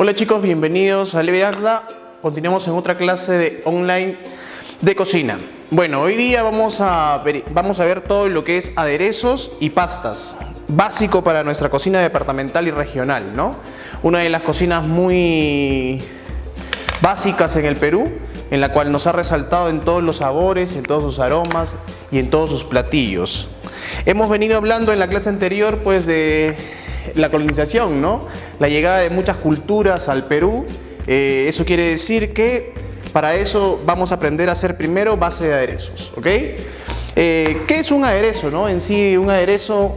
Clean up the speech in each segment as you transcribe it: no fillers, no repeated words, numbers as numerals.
Hola chicos, bienvenidos a Leve Agda. Continuamos en otra clase online de cocina. Bueno, hoy día vamos a ver todo lo que es aderezos y pastas. Básico para nuestra cocina departamental y regional, ¿no? Una de las cocinas muy básicas en el Perú, en la cual nos ha resaltado en todos los sabores, en todos sus aromas y en todos sus platillos. Hemos venido hablando en la clase anterior pues de la colonización, ¿no? La llegada de muchas culturas al Perú. Eso quiere decir que para eso vamos a aprender a hacer primero base de aderezos, ¿ok? ¿Qué es un aderezo, no? En sí, un aderezo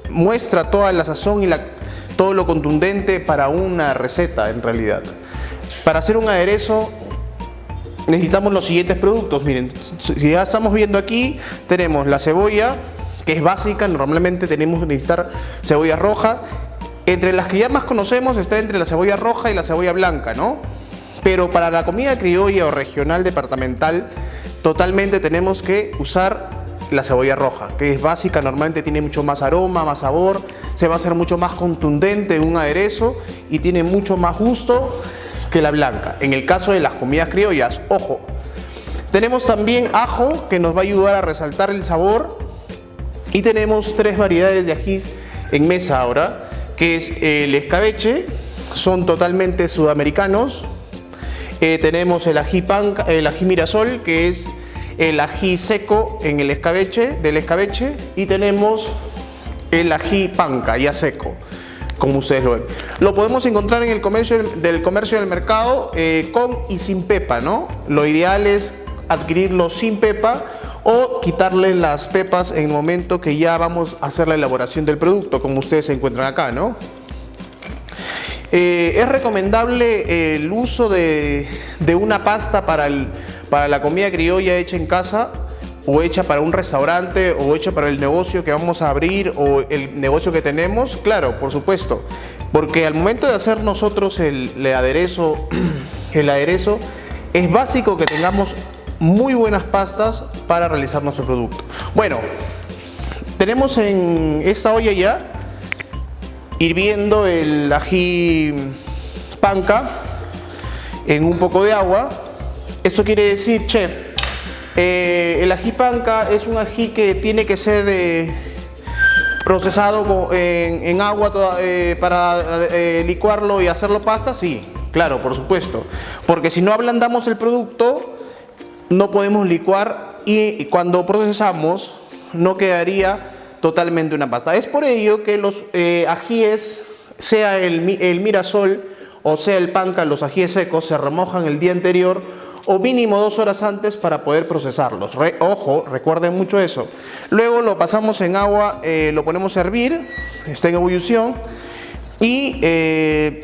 muestra toda la sazón y todo lo contundente para una receta, en realidad. Para hacer un aderezo necesitamos los siguientes productos. Miren, si ya estamos viendo aquí, tenemos la cebolla, que es básica. Normalmente tenemos que necesitar cebolla roja. Entre las que ya más conocemos está entre la cebolla roja y la cebolla blanca, ¿no? Pero para la comida criolla o regional departamental, totalmente tenemos que usar la cebolla roja, que es básica. Normalmente tiene mucho más aroma, más sabor, se va a hacer mucho más contundente en un aderezo y tiene mucho más gusto que la blanca. En el caso de las comidas criollas, ojo, tenemos también ajo, que nos va a ayudar a resaltar el sabor, y tenemos tres variedades de ajís en mesa ahora, que es el escabeche, son totalmente sudamericanos. Tenemos el ají panca, el ají mirasol, que es el ají seco en el escabeche, y tenemos el ají panca ya seco, como ustedes lo ven. Lo podemos encontrar en el comercio del mercado con y sin pepa, ¿no? Lo ideal es adquirirlo sin pepa o quitarle las pepas en el momento que ya vamos a hacer la elaboración del producto, como ustedes se encuentran acá, ¿no? Es recomendable el uso de una pasta para la comida criolla hecha en casa, o hecha para un restaurante, o hecha para el negocio que vamos a abrir, o el negocio que tenemos. Claro, por supuesto, porque al momento de hacer nosotros el aderezo, es básico que tengamos muy buenas pastas para realizar nuestro producto. Bueno, tenemos en esta olla ya hirviendo el ají panca en un poco de agua. Eso quiere decir, chef, el ají panca es un ají que tiene que ser procesado en agua para licuarlo y hacerlo pasta. Sí, claro, por supuesto, porque si no ablandamos el producto no podemos licuar, y cuando procesamos no quedaría totalmente una pasta. Es por ello que los ajíes, sea el mirasol o sea el panca, los ajíes secos se remojan el día anterior o mínimo 2 horas antes para poder procesarlos. Ojo, recuerden mucho eso. Luego lo pasamos en agua, lo ponemos a hervir, está en ebullición, y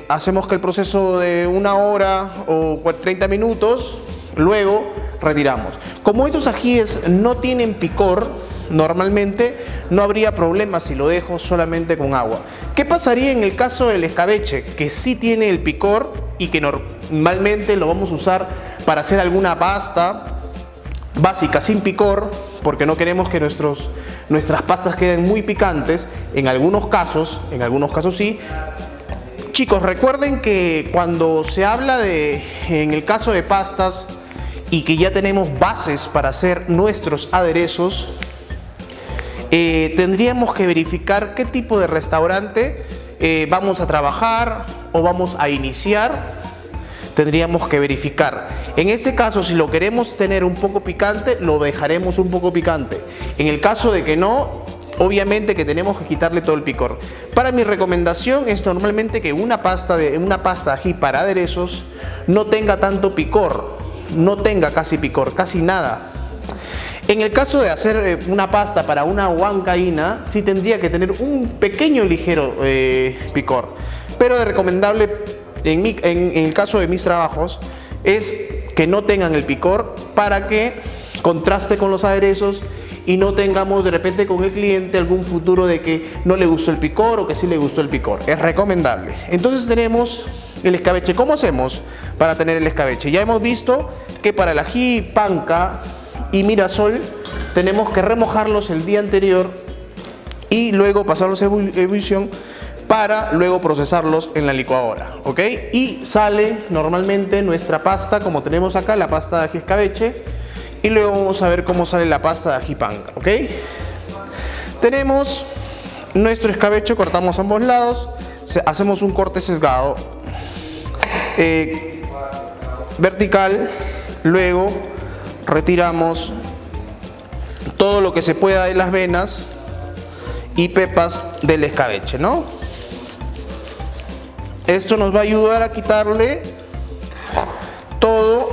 hacemos que el proceso de 1 hora o 30 minutos, luego retiramos. Como estos ajíes no tienen picor, normalmente no habría problema si lo dejo solamente con agua. ¿Qué pasaría en el caso del escabeche, que sí tiene el picor y que normalmente lo vamos a usar para hacer alguna pasta básica sin picor, porque no queremos que nuestras pastas queden muy picantes? En algunos casos sí. Chicos, recuerden que cuando se habla en el caso de pastas, y que ya tenemos bases para hacer nuestros aderezos, tendríamos que verificar qué tipo de restaurante vamos a trabajar o vamos a iniciar. Tendríamos que verificar. En este caso, si lo queremos tener un poco picante, lo dejaremos un poco picante. En el caso de que no, obviamente que tenemos que quitarle todo el picor. Para mi recomendación es normalmente que una pasta de ají para aderezos no tenga tanto picor, no tenga casi picor, casi nada. En el caso de hacer una pasta para una huancaína, sí tendría que tener un pequeño ligero picor, pero de recomendable en el caso de mis trabajos es que no tengan el picor, para que contraste con los aderezos y no tengamos de repente con el cliente algún futuro de que no le gustó el picor o que sí le gustó el picor. Es recomendable. Entonces tenemos el escabeche. ¿Cómo hacemos para tener el escabeche? Ya hemos visto que para el ají panca y mirasol tenemos que remojarlos el día anterior y luego pasarlos a ebullición para luego procesarlos en la licuadora, ¿ok? Y sale normalmente nuestra pasta, como tenemos acá, la pasta de ají escabeche, y luego vamos a ver cómo sale la pasta de ají panca, ¿ok? Tenemos nuestro escabeche, cortamos ambos lados, hacemos un corte sesgado vertical, luego retiramos todo lo que se pueda de las venas y pepas del escabeche, ¿no? Esto nos va a ayudar a quitarle todo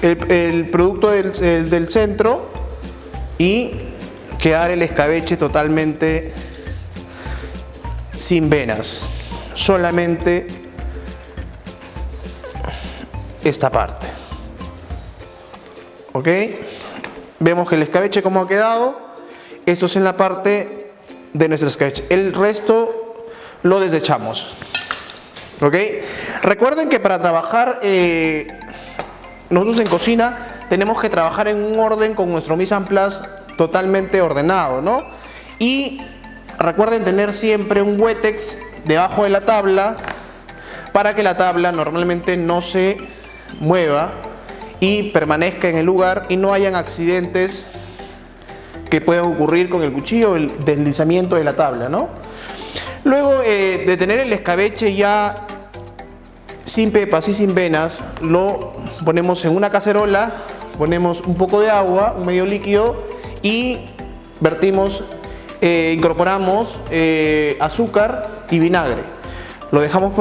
el producto del centro y quedar el escabeche totalmente sin venas, solamente esta parte, ¿ok? Vemos que el escabeche como ha quedado. Esto es en la parte de nuestro escabeche, el resto lo desechamos, ¿ok? Recuerden que para trabajar nosotros en cocina tenemos que trabajar en un orden con nuestro mise en place totalmente ordenado, ¿no? Y recuerden tener siempre un Wetex debajo de la tabla para que la tabla normalmente no se mueva y permanezca en el lugar y no hayan accidentes que puedan ocurrir con el cuchillo, el deslizamiento de la tabla, ¿no? Luego de tener el escabeche ya sin pepas y sin venas, lo ponemos en una cacerola, ponemos un poco de agua, un medio líquido, y vertimos, incorporamos azúcar y vinagre. Lo dejamos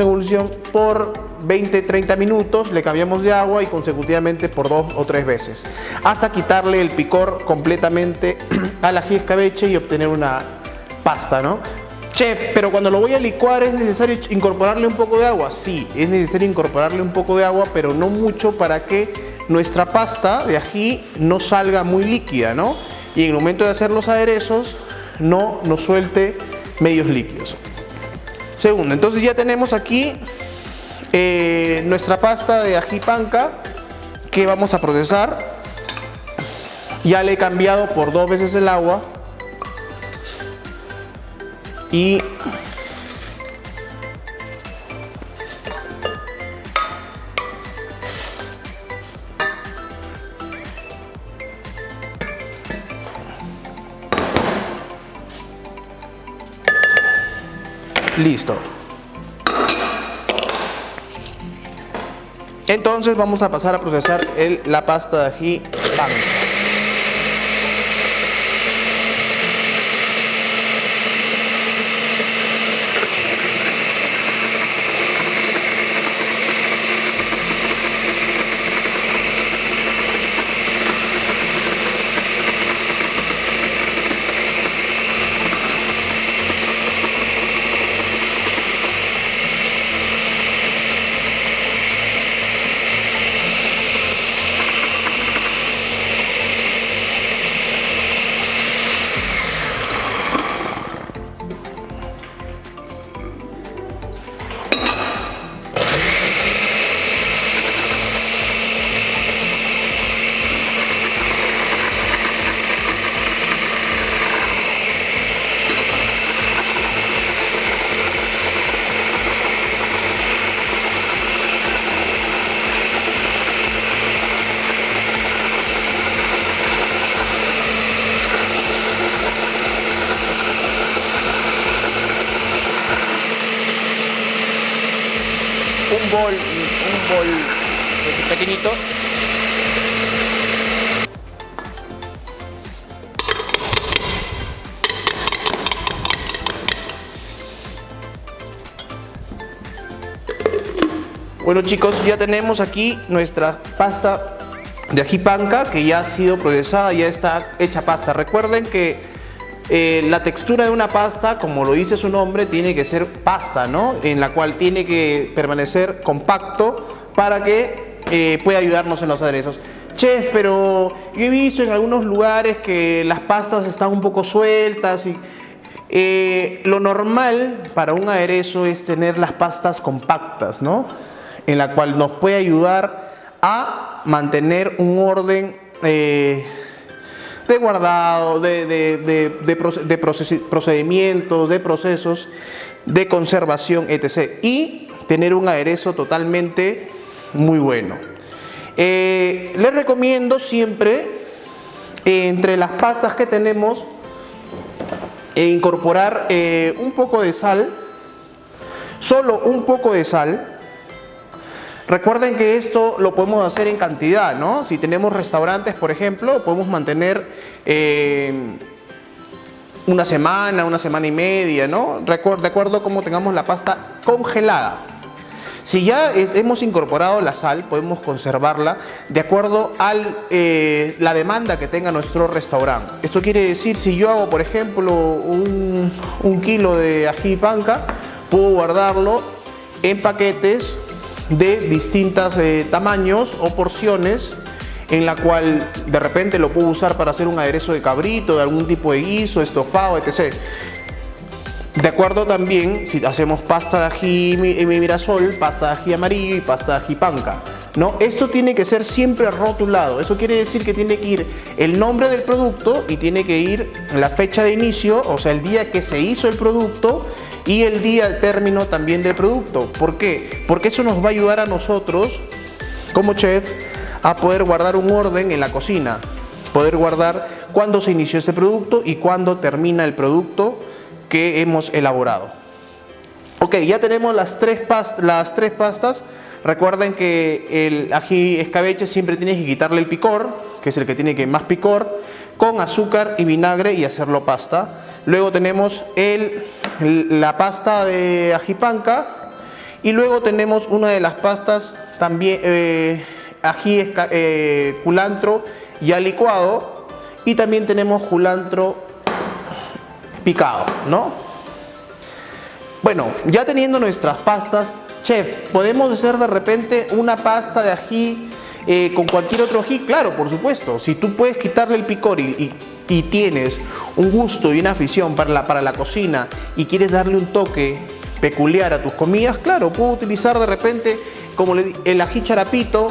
en ebullición por 20-30 minutos, le cambiamos de agua y consecutivamente por 2 o 3 veces, hasta quitarle el picor completamente al ají escabeche y obtener una pasta, ¿no? Chef, pero cuando lo voy a licuar, ¿es necesario incorporarle un poco de agua? Sí, es necesario incorporarle un poco de agua, pero no mucho, para que nuestra pasta de ají no salga muy líquida, ¿no? Y en el momento de hacer los aderezos no nos suelte medios líquidos. Segundo, entonces ya tenemos aquí nuestra pasta de ají panca que vamos a procesar. Ya le he cambiado por 2 veces el agua y listo. Entonces vamos a pasar a procesar la pasta de ají panca. Un bol pequeñito. Bueno chicos, ya tenemos aquí nuestra pasta de ají panca que ya ha sido procesada, ya está hecha pasta. Recuerden que la textura de una pasta, como lo dice su nombre, tiene que ser pasta, ¿no? En la cual tiene que permanecer compacto para que pueda ayudarnos en los aderezos. Chef, pero yo he visto en algunos lugares que las pastas están un poco sueltas y lo normal para un aderezo es tener las pastas compactas, ¿no? En la cual nos puede ayudar a mantener un orden de guardado, procedimientos, de procesos, de conservación, etc. Y tener un aderezo totalmente muy bueno. Les recomiendo siempre, entre las pastas que tenemos, incorporar un poco de sal, solo un poco de sal. Recuerden que esto lo podemos hacer en cantidad, ¿no? Si tenemos restaurantes, por ejemplo, podemos mantener una semana y media, ¿no? De acuerdo a cómo tengamos la pasta congelada. Si ya hemos incorporado la sal, podemos conservarla de acuerdo a la demanda que tenga nuestro restaurante. Esto quiere decir, si yo hago, por ejemplo, un kilo de ají panca, puedo guardarlo en paquetes de distintos tamaños o porciones, en la cual de repente lo puedo usar para hacer un aderezo de cabrito, de algún tipo de guiso, estofado, etc. De acuerdo también si hacemos pasta de ají mirasol, pasta de ají amarillo y pasta de ají panca, ¿no? Esto tiene que ser siempre rotulado. Eso quiere decir que tiene que ir el nombre del producto y tiene que ir la fecha de inicio, o sea, el día que se hizo el producto, y el día de término también del producto. ¿Por qué? Porque eso nos va a ayudar a nosotros, como chef, a poder guardar un orden en la cocina. Poder guardar cuándo se inició este producto y cuándo termina el producto que hemos elaborado. Ok, ya tenemos las tres pastas. Recuerden que el ají escabeche siempre tienes que quitarle el picor, que es el que tiene que más picor, con azúcar y vinagre y hacerlo pasta. Luego tenemos la pasta de ají panca, y luego tenemos una de las pastas también, ají culantro ya licuado, y también tenemos culantro picado, ¿no? Bueno, ya teniendo nuestras pastas, chef, ¿podemos hacer de repente una pasta de ají con cualquier otro ají? Claro, por supuesto. Si tú puedes quitarle el picor y tienes un gusto y una afición para la cocina y quieres darle un toque peculiar a tus comidas, claro, puedo utilizar de repente como el ají charapito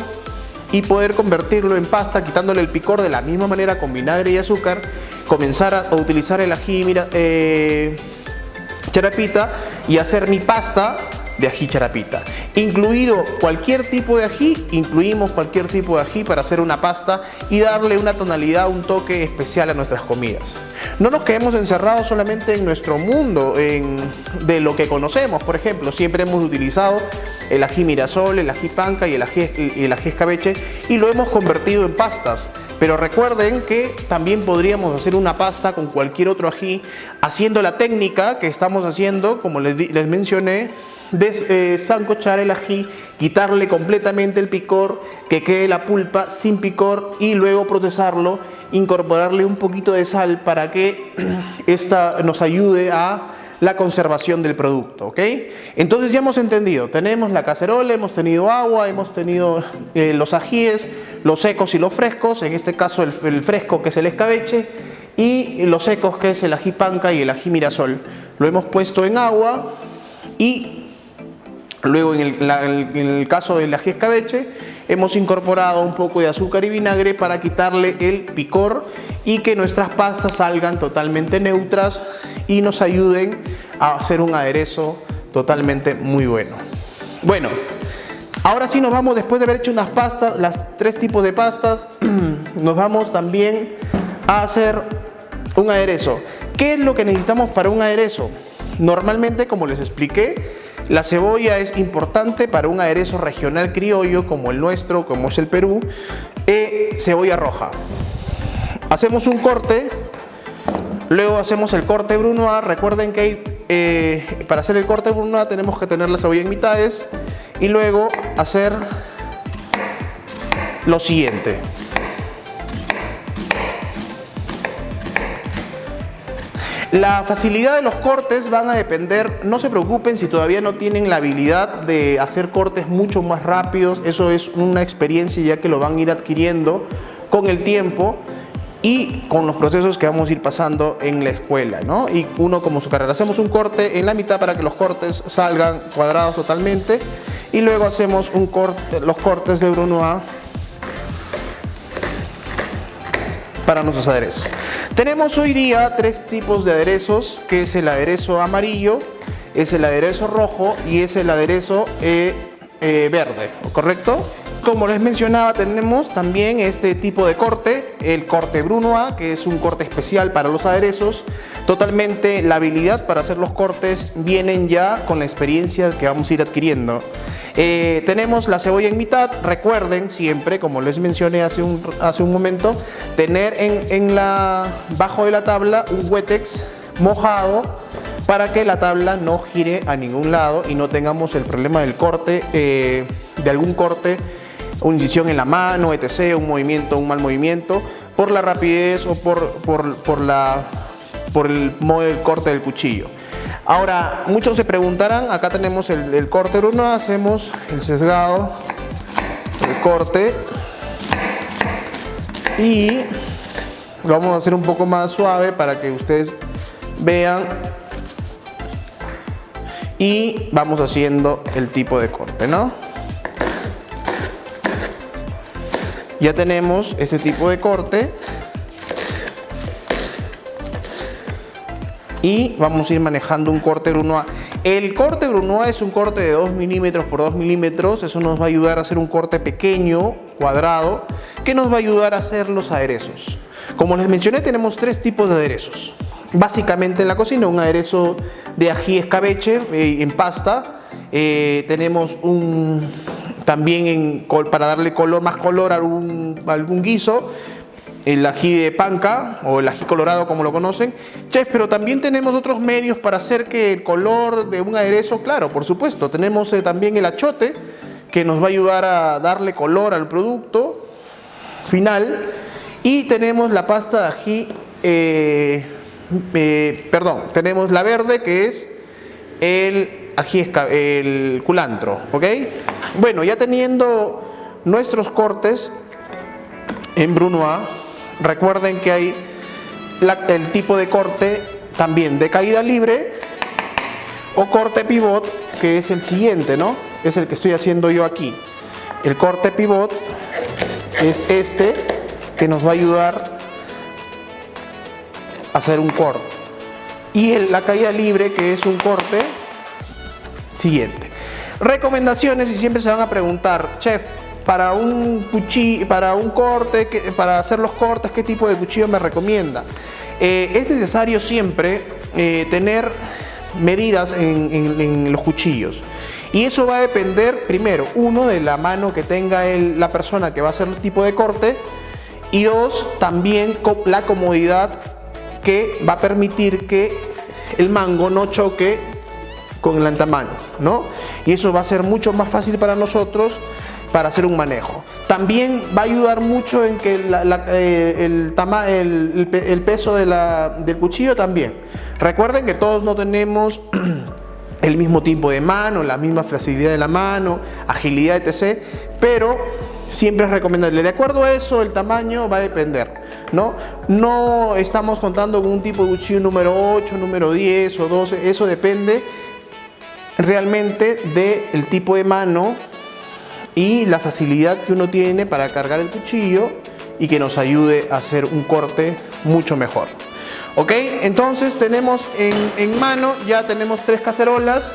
y poder convertirlo en pasta quitándole el picor de la misma manera con vinagre y azúcar, comenzar a utilizar el ají charapita y hacer mi pasta de ají charapita. Incluido cualquier tipo de ají, incluimos cualquier tipo de ají para hacer una pasta y darle una tonalidad, un toque especial a nuestras comidas. No nos quedemos encerrados solamente en nuestro mundo, de lo que conocemos. Por ejemplo, siempre hemos utilizado el ají mirasol, el ají panca y el ají escabeche, y lo hemos convertido en pastas. Pero recuerden que también podríamos hacer una pasta con cualquier otro ají, haciendo la técnica que estamos haciendo, como les mencioné, de sancochar el ají, quitarle completamente el picor, que quede la pulpa sin picor, y luego procesarlo, incorporarle un poquito de sal para que esta nos ayude a la conservación del producto, ¿ok? Entonces ya hemos entendido, tenemos la cacerola, hemos tenido agua, hemos tenido los ajíes, los secos y los frescos, en este caso el fresco, que es el escabeche, y los secos, que es el ají panca y el ají mirasol. Lo hemos puesto en agua, y luego en el caso del ají escabeche hemos incorporado un poco de azúcar y vinagre para quitarle el picor y que nuestras pastas salgan totalmente neutras y nos ayuden a hacer un aderezo totalmente muy bueno. Bueno, ahora sí nos vamos, después de haber hecho unas pastas, las tres tipos de pastas, nos vamos también a hacer un aderezo. ¿Qué es lo que necesitamos para un aderezo? Normalmente, como les expliqué, la cebolla es importante para un aderezo regional criollo como el nuestro, como es el Perú, cebolla roja. Hacemos un corte, luego hacemos el corte brunoise. Recuerden que para hacer el corte brunoise tenemos que tener la cebolla en mitades, y luego hacer lo siguiente. La facilidad de los cortes van a depender, no se preocupen si todavía no tienen la habilidad de hacer cortes mucho más rápidos. Eso es una experiencia ya que lo van a ir adquiriendo con el tiempo y con los procesos que vamos a ir pasando en la escuela, ¿no? Y uno como su carrera. Hacemos un corte en la mitad para que los cortes salgan cuadrados totalmente, y luego hacemos los cortes de brunoise para nuestros aderezos. Tenemos hoy día tres tipos de aderezos, que es el aderezo amarillo, es el aderezo rojo y es el aderezo verde, ¿correcto? Como les mencionaba, tenemos también este tipo de corte, el corte Brunoise, que es un corte especial para los aderezos. Totalmente la habilidad para hacer los cortes vienen ya con la experiencia que vamos a ir adquiriendo. Tenemos la cebolla en mitad. Recuerden siempre, como les mencioné hace un momento, tener bajo de la tabla un Wetex mojado para que la tabla no gire a ningún lado y no tengamos el problema del corte, de algún corte, una incisión en la mano, etc., un mal movimiento, por la rapidez o por el modo del corte del cuchillo. Ahora, muchos se preguntarán, acá tenemos el corte Brunoise, hacemos el sesgado, el corte, y lo vamos a hacer un poco más suave para que ustedes vean, y vamos haciendo el tipo de corte, ¿no? Ya tenemos ese tipo de corte y vamos a ir manejando un corte Brunoise. El corte Brunoise es un corte de 2 milímetros por 2 milímetros. Eso nos va a ayudar a hacer un corte pequeño, cuadrado, que nos va a ayudar a hacer los aderezos. Como les mencioné, tenemos tres tipos de aderezos. Básicamente en la cocina, un aderezo de ají escabeche en pasta. Tenemos también para darle más color a algún guiso, el ají de panca o el ají colorado, como lo conocen, chef. Pero también tenemos otros medios para hacer que el color de un aderezo, claro, por supuesto. Tenemos también el achiote, que nos va a ayudar a darle color al producto final. Y tenemos la pasta de ají, tenemos la verde, que es el culantro, ¿ok? Bueno, ya teniendo nuestros cortes en Brunoise, recuerden que hay el tipo de corte también de caída libre o corte pivot, que es el siguiente, ¿no? Es el que estoy haciendo yo aquí. El corte pivot es este, que nos va a ayudar a hacer un corte. Y la caída libre, que es un corte siguiente. Recomendaciones, y siempre se van a preguntar, chef, para un corte, para hacer los cortes, ¿qué tipo de cuchillo me recomienda? Es necesario siempre tener medidas en los cuchillos. Y eso va a depender, primero, uno, de la mano que tenga la persona que va a hacer el tipo de corte, y dos, también la comodidad que va a permitir que el mango no choque con el antamano, ¿no? Y eso va a ser mucho más fácil para nosotros para hacer un manejo. También va a ayudar mucho en que el peso del cuchillo también. Recuerden que todos no tenemos el mismo tipo de mano, la misma flexibilidad de la mano, agilidad, etc. Pero siempre es recomendable. De acuerdo a eso, el tamaño va a depender, ¿no? No estamos contando con un tipo de cuchillo número 8, número 10 o 12. Eso depende realmente del tipo de mano y la facilidad que uno tiene para cargar el cuchillo y que nos ayude a hacer un corte mucho mejor. Ok, entonces tenemos en mano, ya tenemos 3 cacerolas.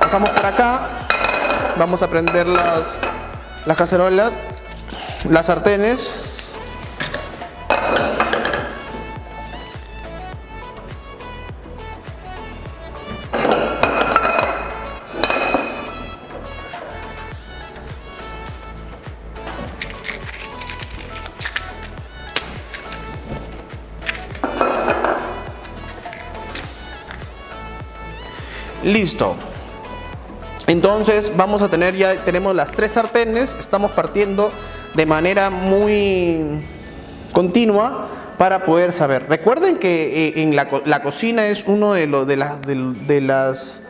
Pasamos por acá. Vamos a prender las cacerolas, las sartenes. Listo. Entonces vamos a tenemos las 3 sartenes. Estamos partiendo de manera muy continua para poder saber. Recuerden que en la cocina es uno de las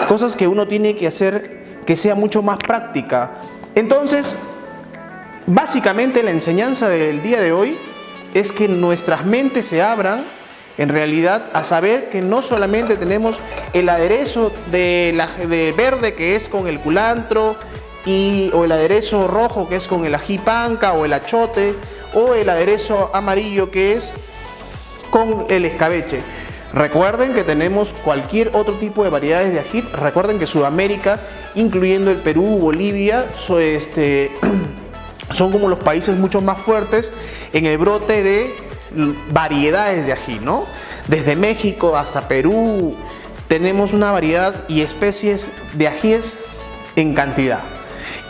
cosas que uno tiene que hacer que sea mucho más práctica. Entonces, básicamente la enseñanza del día de hoy es que nuestras mentes se abran en realidad a saber que no solamente tenemos el aderezo de verde, que es con el culantro, o el aderezo rojo, que es con el ají panca o el achiote, o el aderezo amarillo, que es con el escabeche. Recuerden que tenemos cualquier otro tipo de variedades de ají. Recuerden que Sudamérica, incluyendo el Perú, Bolivia, son como los países mucho más fuertes en el brote de variedades de ají, ¿no? Desde México hasta Perú tenemos una variedad y especies de ajíes en cantidad.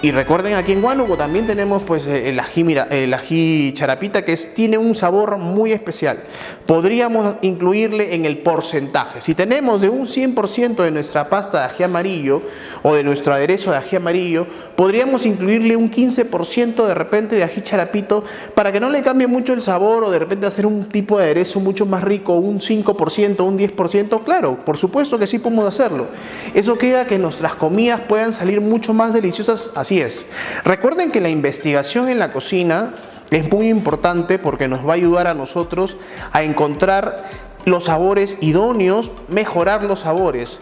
Y recuerden, aquí en Huánuco también tenemos pues el ají charapita, que tiene un sabor muy especial. Podríamos incluirle en el porcentaje. Si tenemos de un 100% de nuestra pasta de ají amarillo o de nuestro aderezo de ají amarillo, podríamos incluirle un 15% de repente de ají charapito para que no le cambie mucho el sabor, o de repente hacer un tipo de aderezo mucho más rico, un 5%, un 10%. Claro, por supuesto que sí podemos hacerlo. Eso queda que nuestras comidas puedan salir mucho más deliciosas. Así es. Recuerden que la investigación en la cocina es muy importante porque nos va a ayudar a nosotros a encontrar los sabores idóneos, mejorar los sabores.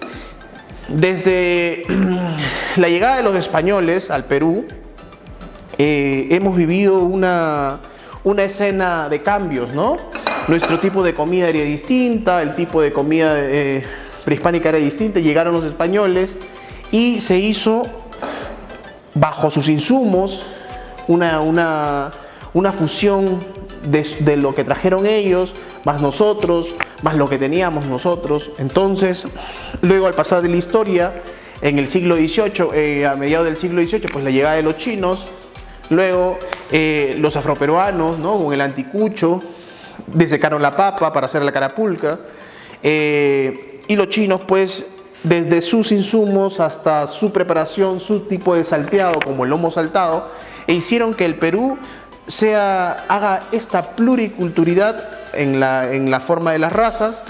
Desde la llegada de los españoles al Perú, hemos vivido una escena de cambios, ¿no? Nuestro tipo de comida era distinta, el tipo de comida prehispánica era distinta. Llegaron los españoles y se hizo, bajo sus insumos, una fusión de lo que trajeron ellos, más nosotros, más lo que teníamos nosotros. Entonces, luego, al pasar de la historia, en el siglo XVIII, a mediados del siglo XVIII, pues la llegada de los chinos, luego los afroperuanos, ¿no? Con el anticucho, desecaron la papa para hacer la carapulcra, y los chinos, pues, desde sus insumos hasta su preparación, su tipo de salteado, como el lomo saltado, hicieron que el Perú haga esta pluriculturalidad en la forma de las razas,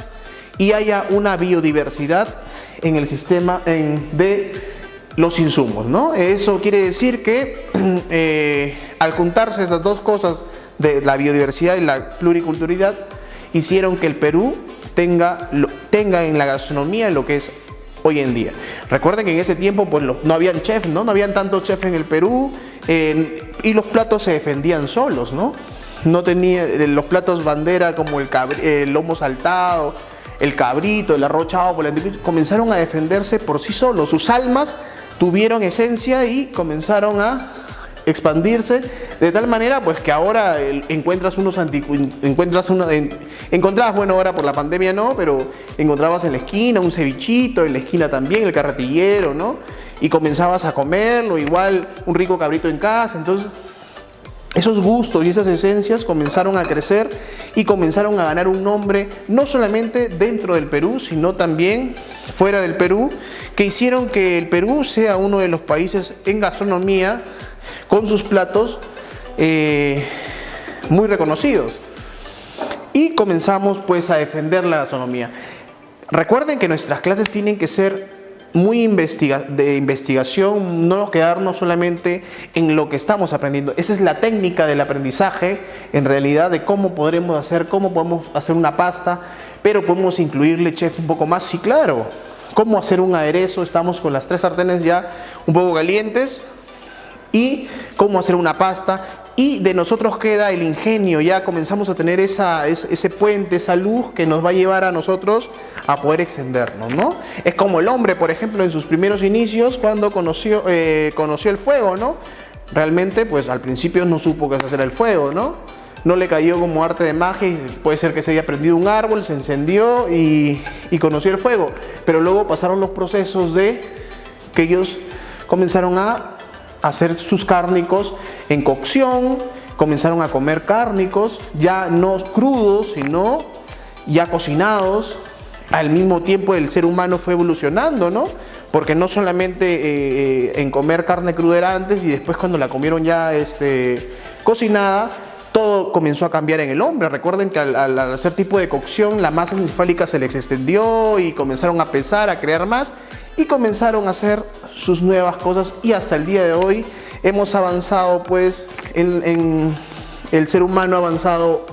y haya una biodiversidad en el sistema de los insumos, ¿no? Eso quiere decir que al juntarse estas dos cosas, de la biodiversidad y la pluriculturalidad, hicieron que el Perú tenga en la gastronomía lo que es hoy en día. Recuerden que en ese tiempo pues no habían chefs, ¿no? No habían tantos chefs en el Perú, y los platos se defendían solos, ¿no? No tenía los platos bandera como el lomo saltado, el cabrito, el arroz chaufa, comenzaron a defenderse por sí solos. Sus almas tuvieron esencia y comenzaron a expandirse de tal manera pues que ahora encontrabas, bueno, ahora por la pandemia no, pero encontrabas en la esquina un cevichito, en la esquina también el carretillero, ¿no? Y comenzabas a comerlo, igual un rico cabrito en casa. Entonces esos gustos y esas esencias comenzaron a crecer y comenzaron a ganar un nombre, no solamente dentro del Perú, sino también fuera del Perú, que hicieron que el Perú sea uno de los países en gastronomía con sus platos muy reconocidos. Y comenzamos pues a defender la gastronomía. Recuerden que nuestras clases tienen que ser muy de investigación, no quedarnos solamente en lo que estamos aprendiendo. Esa es la técnica del aprendizaje, en realidad, de cómo podemos hacer una pasta, pero podemos incluirle, chef, un poco más. Sí, claro. Cómo hacer un aderezo, estamos con las 3 sartenes ya un poco calientes, y cómo hacer una pasta. Y de nosotros queda el ingenio, ya comenzamos a tener ese puente, esa luz que nos va a llevar a nosotros a poder extendernos, ¿no? Es como el hombre, por ejemplo, en sus primeros inicios, cuando conoció el fuego, ¿no? Realmente, pues al principio no supo qué hacer el fuego, ¿no? No le cayó como arte de magia, y puede ser que se haya prendido un árbol, se encendió y conoció el fuego. Pero luego pasaron los procesos de que ellos comenzaron a hacer sus cárnicos en cocción, comenzaron a comer cárnicos ya no crudos, sino ya cocinados. Al mismo tiempo el ser humano fue evolucionando, ¿no? Porque no solamente en comer carne cruda era antes, y después cuando la comieron ya cocinada, todo comenzó a cambiar en el hombre. Recuerden que al hacer tipo de cocción, la masa encefálica se les extendió y comenzaron a pesar, a crear más, y comenzaron a hacer sus nuevas cosas, y hasta el día de hoy hemos avanzado, pues el ser humano ha avanzado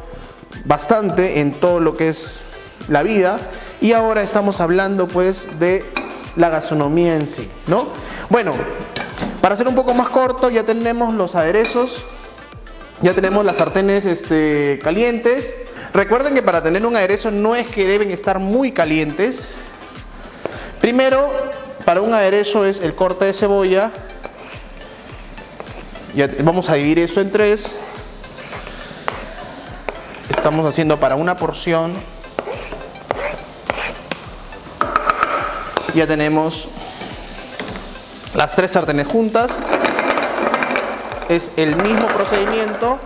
bastante en todo lo que es la vida, y ahora estamos hablando pues de la gastronomía en sí, ¿no? Bueno, para ser un poco más corto, ya tenemos los aderezos Ya tenemos las sartenes calientes. Recuerden que para tener un aderezo no es que deben estar muy calientes. Primero, para un aderezo es el corte de cebolla. Ya vamos a dividir esto en 3. Estamos haciendo para una porción. Ya tenemos las 3 sartenes juntas. Es el mismo procedimiento.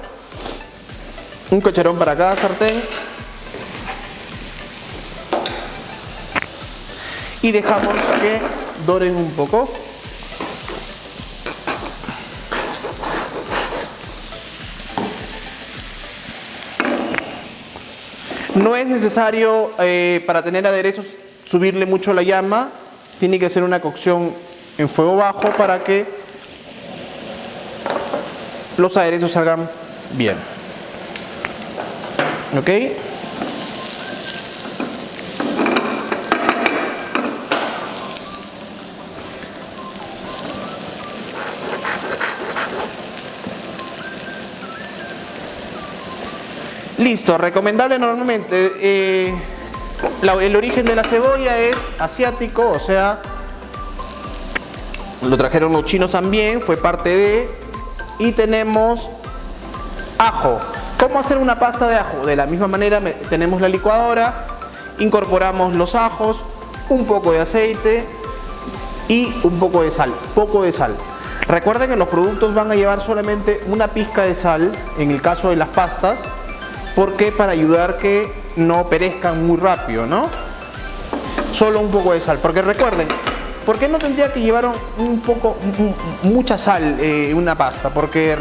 Un cucharón para cada sartén. Y dejamos que doren un poco. No es necesario para tener aderezos subirle mucho la llama. Tiene que ser una cocción en fuego bajo para que los aderezos salgan bien. ¿Ok? Listo, recomendable normalmente. El origen de la cebolla es asiático, o sea, lo trajeron los chinos también, fue parte de. Y tenemos ajo. ¿Cómo hacer una pasta de ajo? De la misma manera tenemos la licuadora, incorporamos los ajos, un poco de aceite y un poco de sal, Recuerden que los productos van a llevar solamente una pizca de sal en el caso de las pastas, porque para ayudar que no perezcan muy rápido, ¿no? Solo un poco de sal, porque recuerden, ¿por qué no tendría que llevar mucha sal una pasta? Porque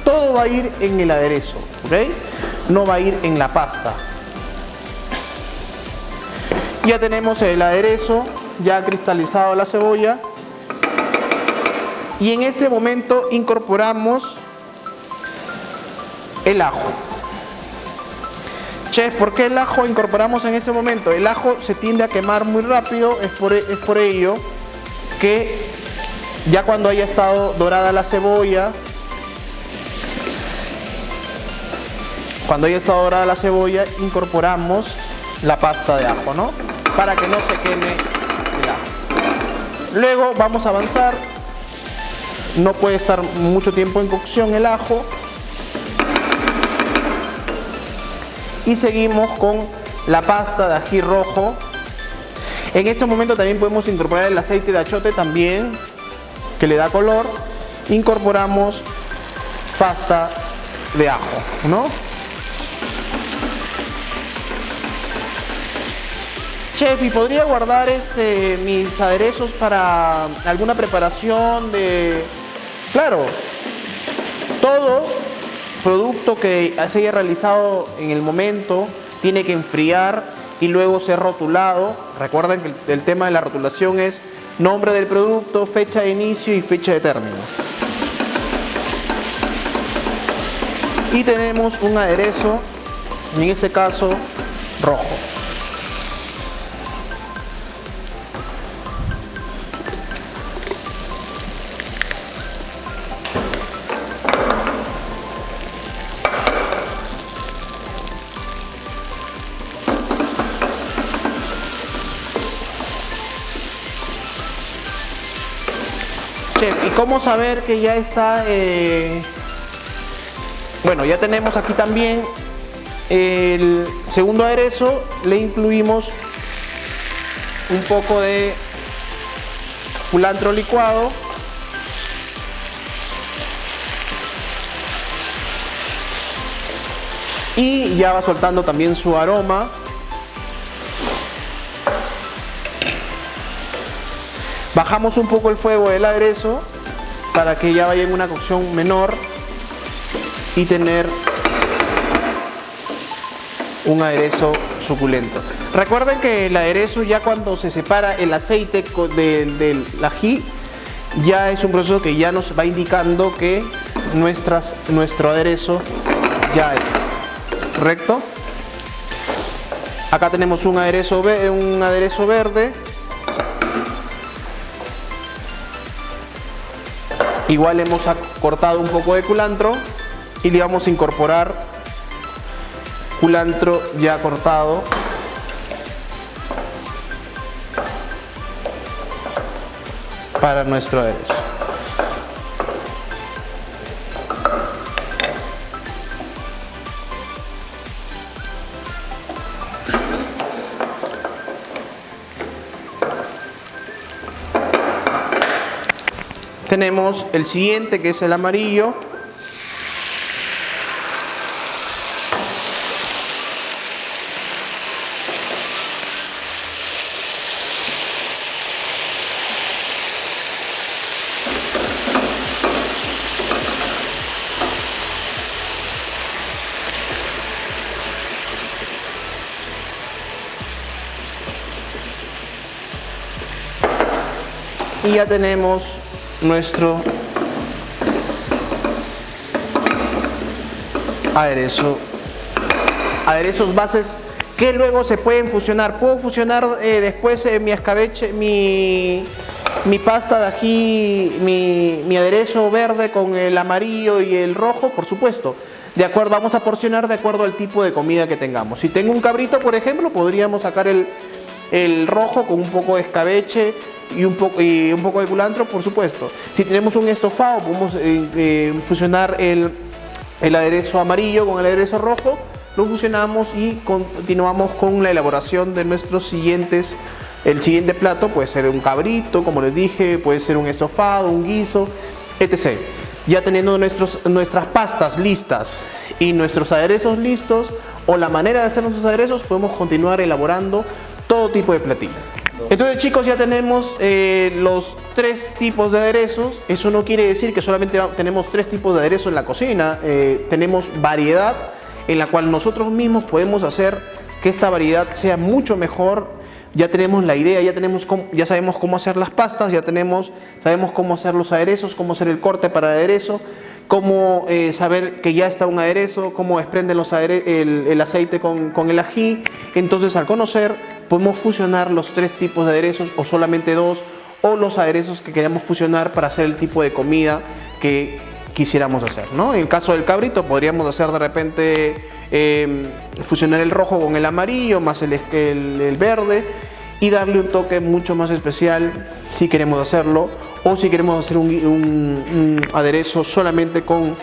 todo va a ir en el aderezo, ¿ok? No va a ir en la pasta. Ya tenemos el aderezo, ya cristalizado la cebolla. Y en ese momento incorporamos el ajo. Chef, ¿por qué el ajo incorporamos en ese momento? El ajo se tiende a quemar muy rápido, es por ello que ya cuando haya estado dorada la cebolla, incorporamos la pasta de ajo, ¿no? Para que no se queme el ajo. Luego vamos a avanzar. No puede estar mucho tiempo en cocción el ajo. Y seguimos con la pasta de ají rojo. En este momento también podemos incorporar el aceite de achiote también, que le da color. Incorporamos pasta de ajo, ¿no? Chef, ¿y podría guardar mis aderezos para alguna preparación de...? Claro, todo producto que se haya realizado en el momento tiene que enfriar y luego ser rotulado. Recuerden que el tema de la rotulación es nombre del producto, fecha de inicio y fecha de término. Y tenemos un aderezo, en este caso rojo. Chef, ¿y cómo saber que ya está? Bueno, ya tenemos aquí también el segundo aderezo. Le incluimos un poco de culantro licuado. Y ya va soltando también su aroma. Bajamos un poco el fuego del aderezo para que ya vaya en una cocción menor y tener un aderezo suculento. Recuerden que el aderezo, ya cuando se separa el aceite del ají, ya es un proceso que ya nos va indicando que nuestro aderezo ya está. ¿Correcto? Acá tenemos un aderezo verde. Igual hemos cortado un poco de culantro y le vamos a incorporar culantro ya cortado. Para nuestro aderezo. Tenemos el siguiente, que es el amarillo. Y ya tenemos nuestro aderezo. Aderezos bases que luego se pueden fusionar. Puedo fusionar después mi escabeche, mi pasta de ají, mi aderezo verde con el amarillo y el rojo, por supuesto. De acuerdo, vamos a porcionar de acuerdo al tipo de comida que tengamos. Si tengo un cabrito, por ejemplo, podríamos sacar el rojo con un poco de escabeche y un poco de culantro, por supuesto. Si tenemos un estofado, podemos fusionar el aderezo amarillo con el aderezo rojo, lo fusionamos y continuamos con la elaboración de nuestros siguientes. El siguiente plato puede ser un cabrito, como les dije, puede ser un estofado, un guiso, etc. Ya teniendo nuestras pastas listas y nuestros aderezos listos, o la manera de hacer nuestros aderezos, podemos continuar elaborando todo tipo de platillos. Entonces, chicos, ya tenemos los 3 tipos de aderezos. Eso no quiere decir que solamente tenemos 3 tipos de aderezo en la cocina. Tenemos variedad en la cual nosotros mismos podemos hacer que esta variedad sea mucho mejor. Ya tenemos la idea, ya sabemos cómo hacer las pastas, sabemos cómo hacer los aderezos, cómo hacer el corte para el aderezo, cómo saber que ya está un aderezo, cómo desprenden el aceite con el ají. Entonces, al conocer, podemos fusionar los 3 tipos de aderezos, o solamente 2, o los aderezos que queramos fusionar para hacer el tipo de comida que quisiéramos hacer, ¿no? En el caso del cabrito, podríamos hacer de repente fusionar el rojo con el amarillo más el verde, y darle un toque mucho más especial si queremos hacerlo, o si queremos hacer un aderezo solamente con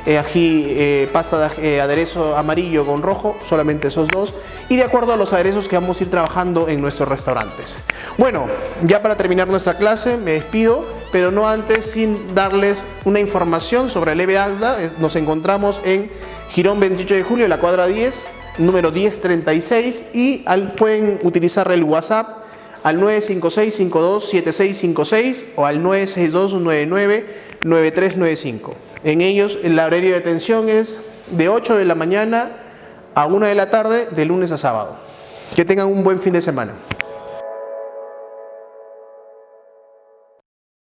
ají, pasta de aderezo amarillo con rojo, solamente esos 2, y de acuerdo a los aderezos que vamos a ir trabajando en nuestros restaurantes. Bueno, ya para terminar nuestra clase me despido, pero no antes sin darles una información sobre el EVE Agda. Nos encontramos en Girón 28 de Julio, la cuadra 10, número 1036, y pueden utilizar el WhatsApp al 956-527656 o al 962-999395. En ellos el horario de atención es de 8 de la mañana a 1 de la tarde, de lunes a sábado. Que tengan un buen fin de semana.